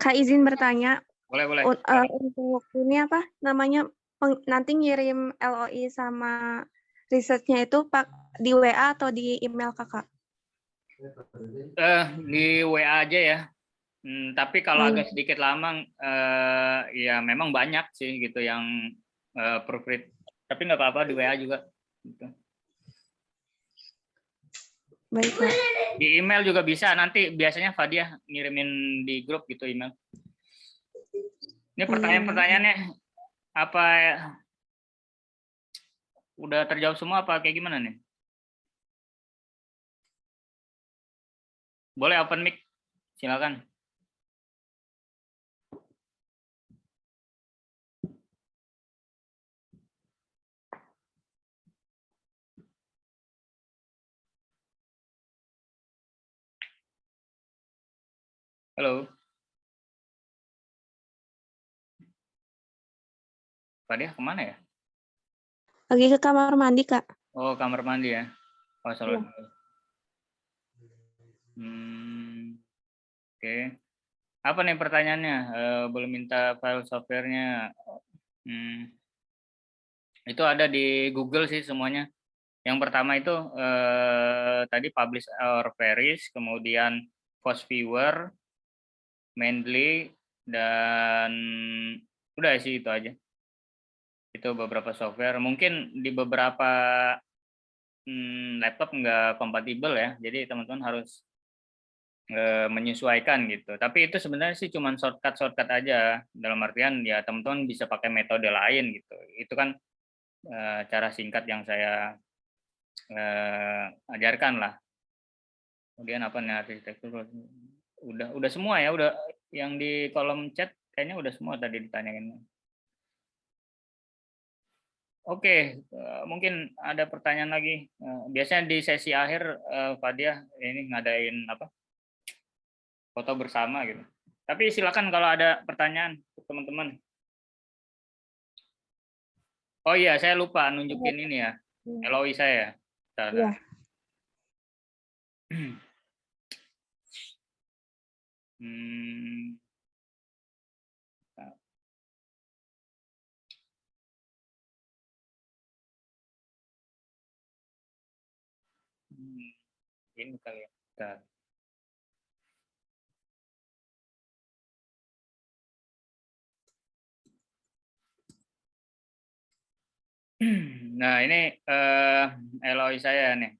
Kak izin bertanya, Boleh boleh. untuk ini apa namanya, nanti ngirim LOI sama research-nya itu di WA atau di email Kakak? Di WA aja ya. Tapi kalau Oh, agak sedikit lama, ya memang banyak sih gitu yang proofread. Tapi nggak apa-apa di WA juga. Gitu. baik, Kak. Di email juga bisa. Nanti biasanya Fadia ngirimin di grup gitu email. Ini pertanyaan-pertanyaannya apa udah terjawab semua apa kayak gimana nih? Boleh open mic, silakan. Halo. Fadia kemana ya? Lagi ke kamar mandi, Kak. Oh, kamar mandi ya. Oh, salah. Iya. Oke. Apa nih pertanyaannya? Boleh minta file softwarenya? Itu ada di Google sih semuanya. Yang pertama itu tadi publish or perish, kemudian post viewer, Mendeley, dan udah sih itu aja. Itu beberapa software. Mungkin di beberapa laptop nggak kompatibel ya. Jadi teman-teman harus menyesuaikan gitu. Tapi itu sebenarnya sih cuma shortcut aja. Dalam artian ya teman-teman bisa pakai metode lain gitu. Itu kan cara singkat yang saya ajarkan lah. Kemudian apa nih arsitektur? Udah semua ya, udah yang di kolom chat kayaknya udah semua tadi ditanyain. Oke, mungkin ada pertanyaan lagi. Biasanya di sesi akhir Fadia ini ngadain apa? Foto bersama gitu. Tapi silakan kalau ada pertanyaan teman-teman. Oh iya, saya lupa nunjukin ini ya, LOI saya. Iya. Hmm, ini kali ya. Bentar. Nah ini LOI saya nih.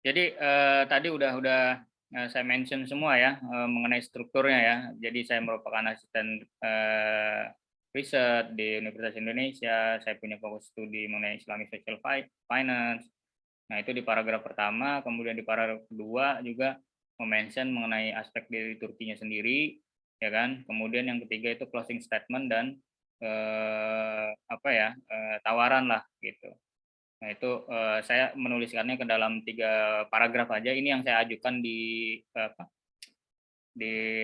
Jadi tadi udah saya mention semua ya mengenai strukturnya ya. Jadi saya merupakan asisten riset di Universitas Indonesia. Saya punya fokus studi mengenai Islamic Social Finance. Nah itu di paragraf pertama. Kemudian di paragraf kedua juga mention mengenai aspek dari Turkinya sendiri, ya kan. Kemudian yang ketiga itu closing statement dan tawaran lah gitu. Nah itu saya menuliskannya ke dalam 3 paragraf aja. Ini yang saya ajukan di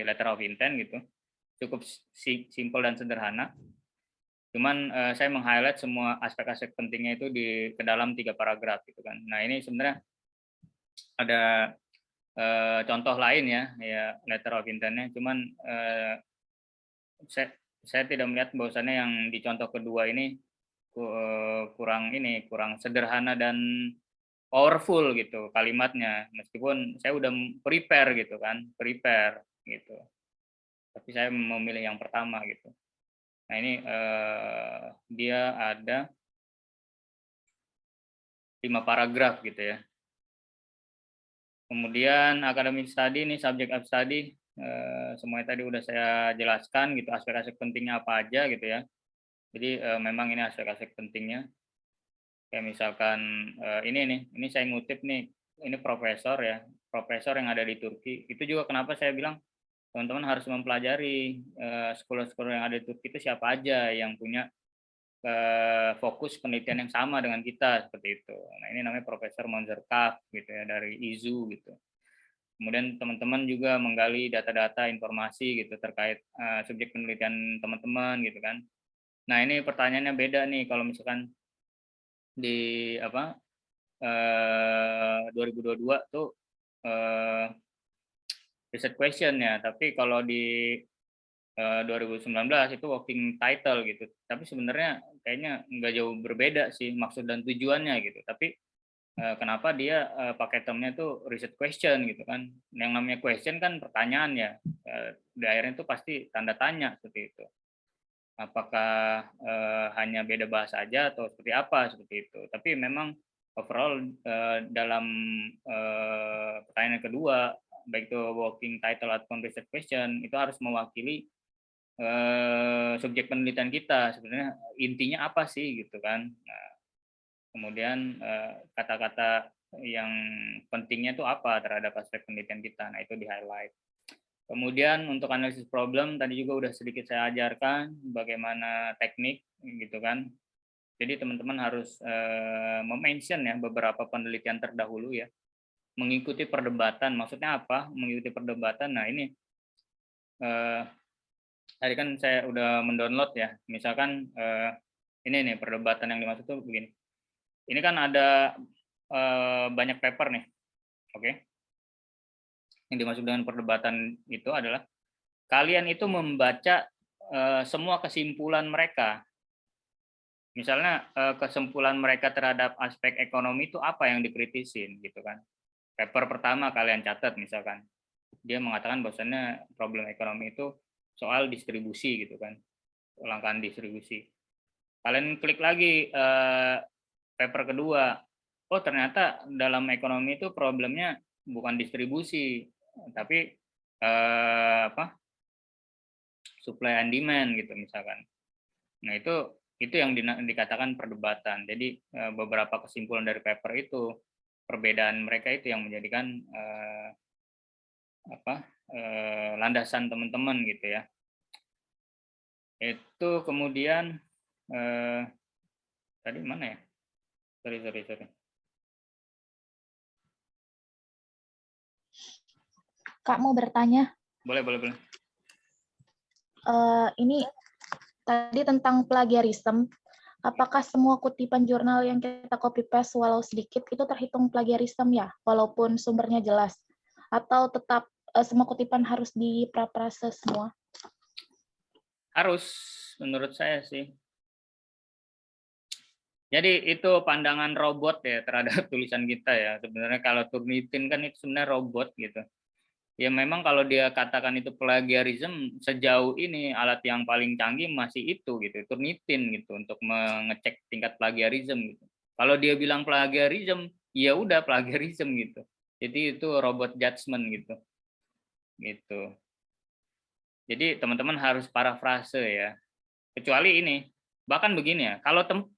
letter of intent gitu. Cukup simpel dan sederhana. Cuman saya meng-highlight semua aspek-aspek pentingnya itu ke dalam 3 paragraf gitu kan. Nah ini sebenarnya ada contoh lain ya letter of intent-nya. Cuman saya tidak melihat bahwasannya yang di contoh kedua ini kurang sederhana dan powerful gitu kalimatnya, meskipun saya udah prepare gitu gitu. Tapi saya memilih yang pertama gitu. Nah ini dia ada 5 paragraf gitu ya. Kemudian academic study ini subject of study, semuanya tadi udah saya jelaskan gitu, aspek-aspek pentingnya apa aja gitu ya. Jadi memang ini aspek-aspek pentingnya. Kayak misalkan ini saya ngutip nih, ini profesor ya, profesor yang ada di Turki. Itu juga kenapa saya bilang teman-teman harus mempelajari sekolah-sekolah yang ada di Turki itu siapa aja yang punya fokus penelitian yang sama dengan kita seperti itu. Nah ini namanya Profesor Monzerkaf gitu ya dari IZU gitu. Kemudian teman-teman juga menggali data-data informasi gitu terkait subjek penelitian teman-teman gitu kan. Nah ini pertanyaannya beda nih kalau misalkan di 2022 tuh riset question ya, tapi kalau di 2019 itu working title gitu. Tapi sebenarnya kayaknya nggak jauh berbeda sih maksud dan tujuannya gitu. Tapi kenapa dia pakai termnya itu riset question gitu kan? Yang namanya question kan pertanyaan ya. Di akhirnya itu pasti tanda tanya seperti itu. Apakah hanya beda bahasa aja atau seperti apa seperti itu. Tapi memang overall dalam pertanyaan kedua, baik itu working title atau research question, itu harus mewakili subjek penelitian kita. Sebenarnya intinya apa sih gitu kan. Nah, kemudian kata-kata yang pentingnya itu apa terhadap aspek penelitian kita. Nah, itu di highlight. Kemudian untuk analisis problem tadi juga udah sedikit saya ajarkan bagaimana teknik gitu kan. Jadi teman-teman harus mention ya beberapa penelitian terdahulu ya. Mengikuti perdebatan, maksudnya apa? Mengikuti perdebatan. Nah, ini tadi kan saya udah mendownload ya. Misalkan ini nih perdebatan yang dimaksud tuh begini. Ini kan ada banyak paper nih. Oke. Yang dimaksud dengan perdebatan itu adalah kalian itu membaca semua kesimpulan mereka. Misalnya kesimpulan mereka terhadap aspek ekonomi itu apa yang dikritisin gitu kan. Paper pertama kalian catat misalkan. Dia mengatakan bahwasannya problem ekonomi itu soal distribusi gitu kan. Kelangkaan distribusi. Kalian klik lagi paper kedua. Oh, ternyata dalam ekonomi itu problemnya bukan distribusi, tapi supply and demand gitu misalkan. Nah, itu yang dikatakan perdebatan. Jadi beberapa kesimpulan dari paper itu, perbedaan mereka itu yang menjadikan landasan teman-teman gitu ya. Itu kemudian tadi mana ya? Sorry. Kak mau bertanya. Boleh. Ini tadi tentang plagiarisme. Apakah semua kutipan jurnal yang kita copy paste walau sedikit itu terhitung plagiarisme ya, walaupun sumbernya jelas? Atau tetap semua kutipan harus diparafrase semua? Harus, menurut saya sih. Jadi itu pandangan robot ya terhadap tulisan kita ya. Sebenarnya kalau Turnitin kan itu sebenarnya robot gitu. Ya memang kalau dia katakan itu plagiarism, sejauh ini alat yang paling canggih masih itu gitu, Turnitin gitu untuk mengecek tingkat plagiarism gitu. Kalau dia bilang plagiarism, ya udah plagiarism gitu. Jadi itu robot judgment gitu. Gitu. Jadi teman-teman harus parafrase ya. Kecuali ini, bahkan begini ya,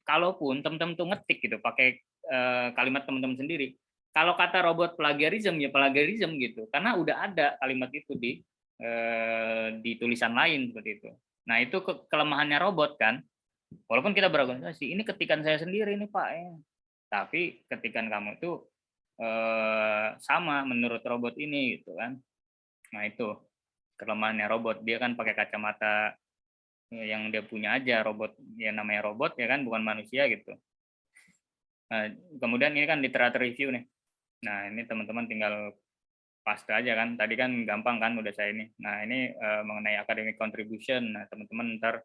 kalaupun teman-teman tuh ngetik gitu pakai kalimat teman-teman sendiri, kalau kata robot plagiarism ya plagiarism gitu, karena udah ada kalimat itu di tulisan lain seperti itu. Nah itu kelemahannya robot kan, walaupun kita berorganisasi, ini ketikan saya sendiri nih Pak ya, tapi ketikan kamu itu sama menurut robot ini gitu kan. Nah itu kelemahannya robot, dia kan pakai kacamata yang dia punya aja, robot yang namanya robot ya kan, bukan manusia gitu. Nah, kemudian ini kan literatur review nih. Nah ini teman-teman tinggal paste aja kan, tadi kan gampang kan udah saya ini. Nah ini mengenai academic contribution, nah teman-teman ntar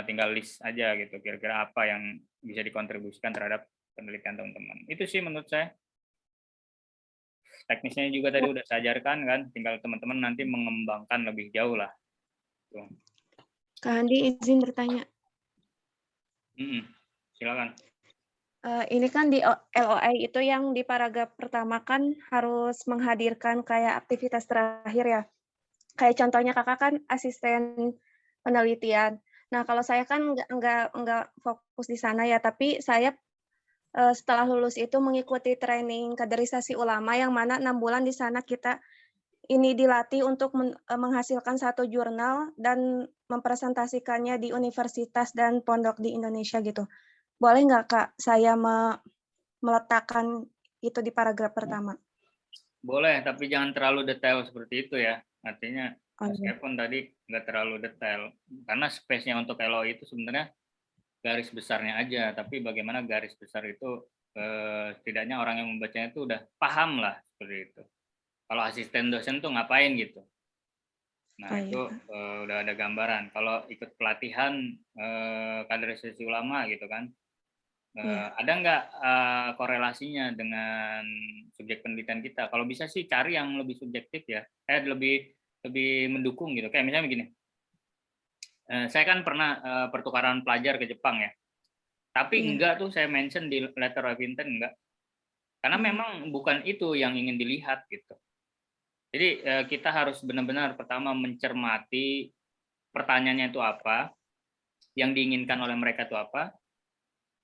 tinggal list aja gitu, kira-kira apa yang bisa dikontribusikan terhadap penelitian teman-teman. Itu sih menurut saya. Teknisnya juga tadi udah saya ajarkan kan, tinggal teman-teman nanti mengembangkan lebih jauh lah. Tuh. Kak Andi izin bertanya. Silakan. Ini kan di LOA itu yang di paragraf pertama kan harus menghadirkan kayak aktivitas terakhir ya. Kayak contohnya kakak kan asisten penelitian. Nah kalau saya kan nggak fokus di sana ya, tapi saya setelah lulus itu mengikuti training kaderisasi ulama yang mana 6 bulan di sana kita ini dilatih untuk menghasilkan satu jurnal dan mempresentasikannya di universitas dan pondok di Indonesia gitu. Boleh nggak Kak saya meletakkan itu di paragraf pertama? Boleh, tapi jangan terlalu detail seperti itu ya. Artinya meskipun tadi nggak terlalu detail, karena space-nya untuk LOI itu sebenarnya garis besarnya aja, tapi bagaimana garis besar itu setidaknya orang yang membacanya itu udah paham lah seperti itu. kalau asisten dosen tuh ngapain gitu. Nah, Oh itu iya. udah ada gambaran. Kalau ikut pelatihan kaderisasi ulama gitu kan, Iya. ada nggak korelasinya dengan subjek penelitian kita? Kalau bisa sih cari yang lebih subjektif ya, lebih lebih mendukung gitu. Kayak misalnya begini, saya kan pernah pertukaran pelajar ke Jepang ya, tapi Iya. enggak tuh saya mention di letter of intent enggak, karena Hmm. memang bukan itu yang ingin dilihat gitu. Jadi kita harus benar-benar pertama mencermati pertanyaannya itu apa, yang diinginkan oleh mereka itu apa,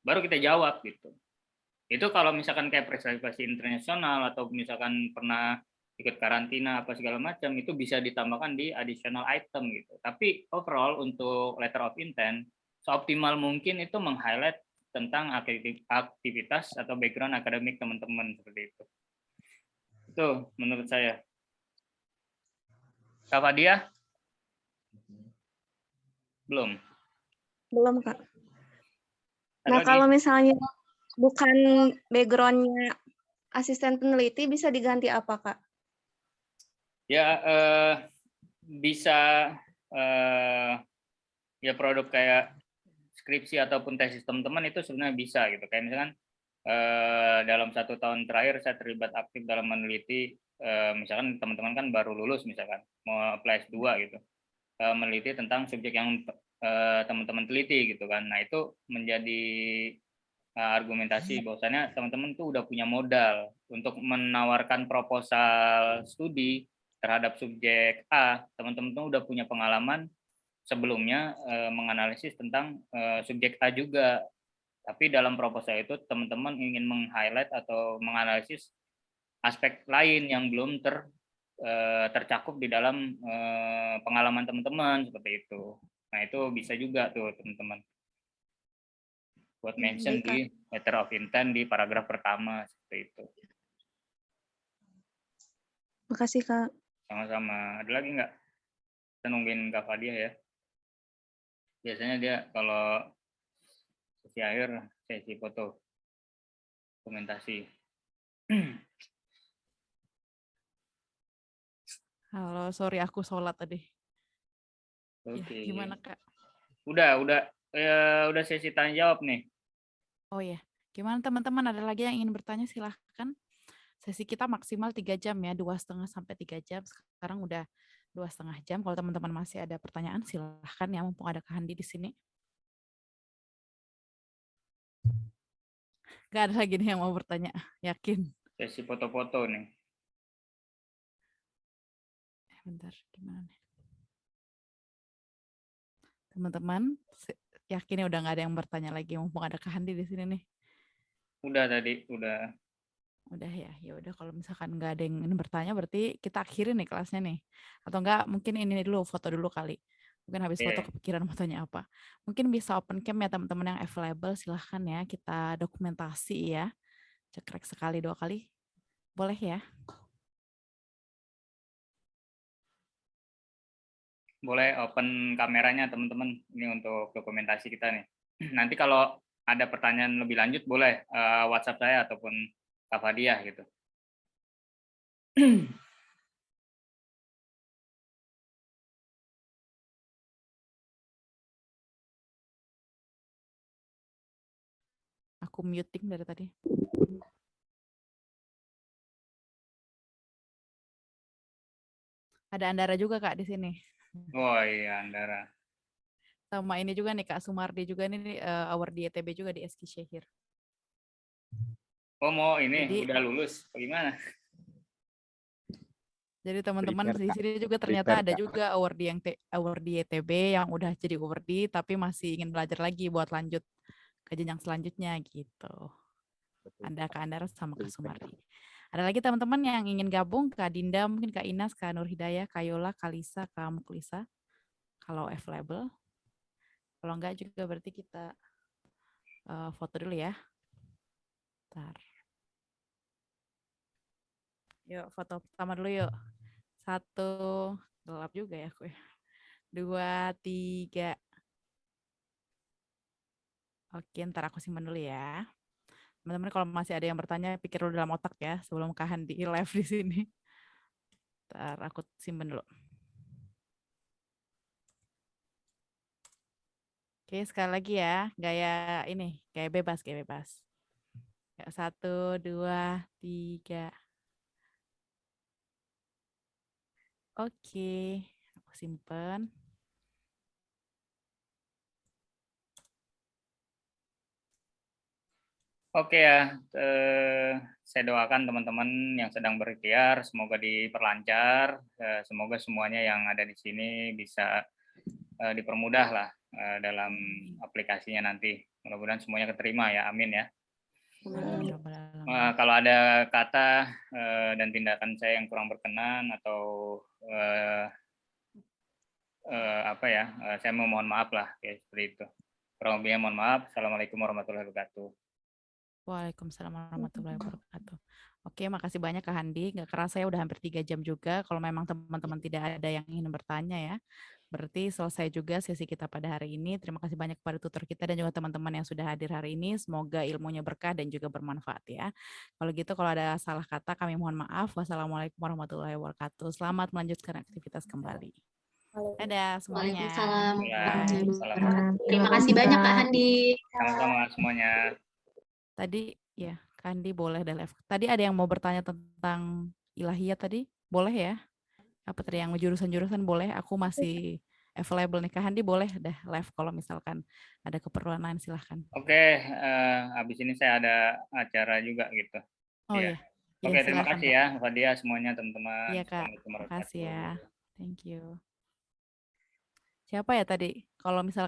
baru kita jawab gitu. Itu kalau misalkan kayak prestasi internasional atau misalkan pernah ikut karantina apa segala macam, itu bisa ditambahkan di additional item gitu. Tapi overall untuk letter of intent, seoptimal mungkin itu meng-highlight tentang aktivitas atau background akademik teman-teman seperti itu. Itu menurut saya. Kak Fadia? Belum. Belum, Kak. Ada Nah, lagi? kalau misalnya bukan background-nya asisten peneliti bisa diganti apa, Kak? Ya bisa ya produk kayak skripsi ataupun tesis teman-teman itu sebenarnya bisa gitu. Kayak misalkan dalam 1 tahun terakhir saya terlibat aktif dalam meneliti, misalkan teman-teman kan baru lulus misalkan mau apply S2 gitu, meneliti tentang subjek yang teman-teman teliti gitu kan. Nah itu menjadi argumentasi bahwasannya teman-teman tuh udah punya modal untuk menawarkan proposal studi terhadap subjek A. Teman-teman tuh udah punya pengalaman sebelumnya menganalisis tentang subjek A juga. Tapi dalam proposal itu teman-teman ingin meng-highlight atau menganalisis aspek lain yang belum tercakup di dalam pengalaman teman-teman seperti itu. Nah, itu bisa juga tuh teman-teman buat mention Baik, Kak. di letter of intent di paragraf pertama seperti itu. Makasih, Kak. Sama-sama. Ada lagi nggak? Kita nungguin Kak Fadia ya. Biasanya dia kalau sesi akhir sesi foto dokumentasi. Halo, sorry aku sholat tadi. Ya, Oke. gimana Kak? Udah sesi tanya jawab nih. Oh ya, gimana teman-teman? Ada lagi yang ingin bertanya silahkan. Sesi kita maksimal 3 jam ya, 2,5 sampai 3 jam. Sekarang udah 2,5 jam. Kalau teman-teman masih ada pertanyaan silahkan ya, mumpung ada Kak Handi di sini. Gak ada lagi nih yang mau bertanya, yakin. Sesi foto-foto nih. Bentar, gimana nih? Teman-teman, yakin ya udah nggak ada yang bertanya lagi, mumpung ada Kak Handi di sini nih. Udah tadi, udah. Udah ya, ya udah kalau misalkan nggak ada yang ingin bertanya, berarti kita akhiri nih kelasnya nih. Atau enggak, mungkin ini dulu, foto dulu kali. Mungkin habis foto kepikiran mau tanya apa. Mungkin bisa open cam ya teman-teman yang available, silahkan ya kita dokumentasi ya. Cekrek sekali, 2 kali. Boleh ya? Boleh open kameranya teman-teman. Ini untuk dokumentasi kita nih. Nanti kalau ada pertanyaan lebih lanjut boleh WhatsApp saya ataupun Kak Fadia gitu. Aku muting dari tadi. Ada Andara juga Kak di sini. Oh iya, Andara. Sama ini juga nih Kak Sumardi juga nih award di ETB juga di SK Syahir. Oh mau ini Jadi, udah lulus, bagaimana? Jadi teman-teman di sini juga ternyata ada juga awardee yang awardee YTB yang udah jadi awardee tapi masih ingin belajar lagi buat lanjut ke jenjang selanjutnya gitu. Anda Kak Andara sama Kak Sumardi. Ada lagi teman-teman yang ingin gabung, Kak Dinda, mungkin Kak Inas, Kak Nur Hidayah, Kak Yola, Kak Lisa, Kak Muklisa. Kalau available. Kalau enggak juga berarti kita foto dulu ya. Bentar. Yuk foto pertama dulu yuk. 1, gelap juga ya aku ya. 2, 3. Oke, ntar aku simpan dulu ya. Teman-teman kalau masih ada yang bertanya, pikir dulu dalam otak ya sebelum Kak Handi live di sini. Ntar aku simpen dulu. Oke, sekali lagi ya, gaya ini, gaya bebas, gaya bebas. Ya, 1, 2, 3. Oke, aku simpen. Oke ya, saya doakan teman-teman yang sedang berikhtiar semoga diperlancar, semoga semuanya yang ada di sini bisa dipermudah lah dalam aplikasinya nanti. Mudah-mudahan semuanya keterima ya, amin ya. Amin ya rabbal alamin. Kalau ada kata dan tindakan saya yang kurang berkenan atau apa ya, saya mohon maaf lah, ya seperti itu. Kurang lebihnya mohon maaf. Assalamualaikum warahmatullahi wabarakatuh. Waalaikumsalam warahmatullahi wabarakatuh. Oke, makasih banyak Kak Handi. Nggak kerasa ya udah hampir 3 jam juga. Kalau memang teman-teman tidak ada yang ingin bertanya ya, berarti selesai juga sesi kita pada hari ini. Terima kasih banyak kepada tutor kita dan juga teman-teman yang sudah hadir hari ini. Semoga ilmunya berkah dan juga bermanfaat ya. Kalau gitu, kalau ada salah kata kami mohon maaf. Wassalamualaikum warahmatullahi wabarakatuh. Selamat melanjutkan aktivitas kembali. Dadah semuanya. Waalaikumsalam. Waalaikumsalam. Terima kasih banyak Kak Handi. Sama-sama semuanya. Tadi ya, Kandi boleh deh live. Tadi ada yang mau bertanya tentang ilahiyat tadi? Boleh ya? Apa tadi yang jurusan-jurusan boleh? Aku masih available nih. Kak Handi boleh deh live kalau misalkan ada keperluan lain silahkan. Oke, habis ini saya ada acara juga gitu. Oh Iya. iya. Iya, Oke, terima silakan, kasih Kak. ya Fadia semuanya teman-teman. Iya Kak, Assalamualaikum makasih warahmatullahi ya. wabarakatuh. Thank you. Siapa ya tadi? Kalau misalkan